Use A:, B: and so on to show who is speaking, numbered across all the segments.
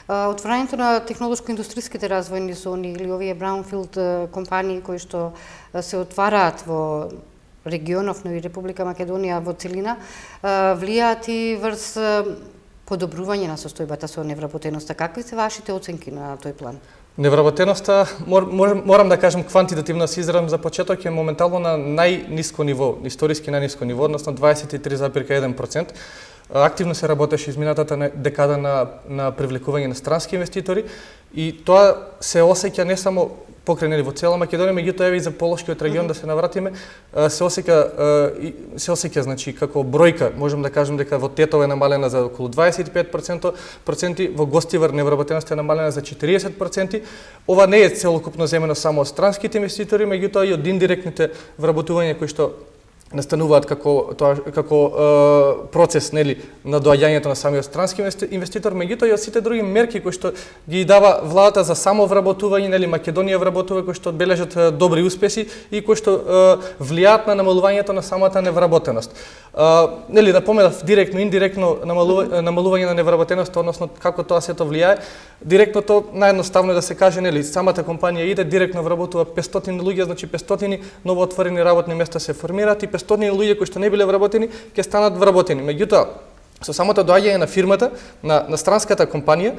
A: Отворањето на технолошко-индустриските развојни зони или овие браунфилд компании кои што се отвараат во регионов, но и Република Македонија во целина, влијаат и врз подобрување на состојбата со невработеноста. Какви се вашите оценки на тој план?
B: Невработеноста, морам да кажем квантитативно се изразам за почеток, е моментално на најниско ниво, историски најниско ниво, односно 23,1%. Активно се работеше изминатата декада на привлекување на странски инвеститори и тоа се осеќа не само покрај во цела Македонија, меѓутоа еве и за Полошкиот регион да се навратиме, се осеќа значи како бројка, можем да кажем дека во Тетово е намалена за околу 25%, во Гостивар невработеноста е намалена за 40%. Ова не е целокупно земено само од странските инвеститори, меѓутоа и од индиректните вработувања кои што настануваат како процес нели на доаѓањето на самиот странски инвеститор, меѓутоа и од сите други мерки кои што ги дава владата за самовработување, нели Македонија вработува, кои што одбележат добри успеси и кои што влијаат на намалувањето на самата невработеност. Нели напоменав директно, индиректно намалување на невработеноста, односно како тоа сето влијае. Директното наједноставно е да се каже, нели самата компанија иде директно вработува 500 луѓе, значи 500 новоотворени работни места се формираат и 500 луѓе кои што не биле вработени ќе станат вработени. Меѓутоа, со самото доаѓање на фирмата, на странската компанија,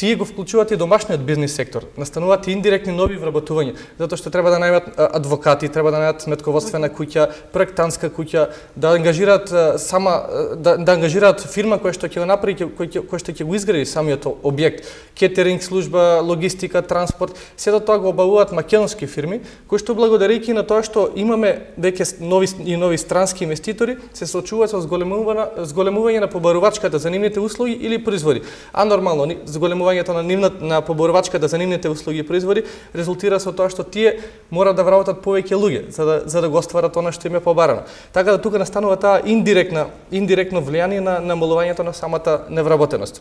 B: тие го вклучуваат и домашниот бизнис сектор, настануваат и индиректни нови вработувања, затоа што треба да најмат адвокати, треба да најмат сметководствена куќа, проектантска куќа, да ангажираат да ангажираат фирма која што ќе го направи, која што ќе го изгради самиот објект, кетеринг служба, логистика, транспорт, сето тоа го обавуваат македонски фирми, кои што благодарејќи на тоа што имаме веќе нови странски инвеститори, се соочуваат со зголемување на побарувачката за нивните услуги или производи. А нормално зголемувањето на поборувачката за нивните услуги и производи резултира со тоа што тие мора да вработат повеќе луѓе за да го остварат она што им е побарано. Така да тука настанува таа индиректно влијание на намалувањето на самата невработеност.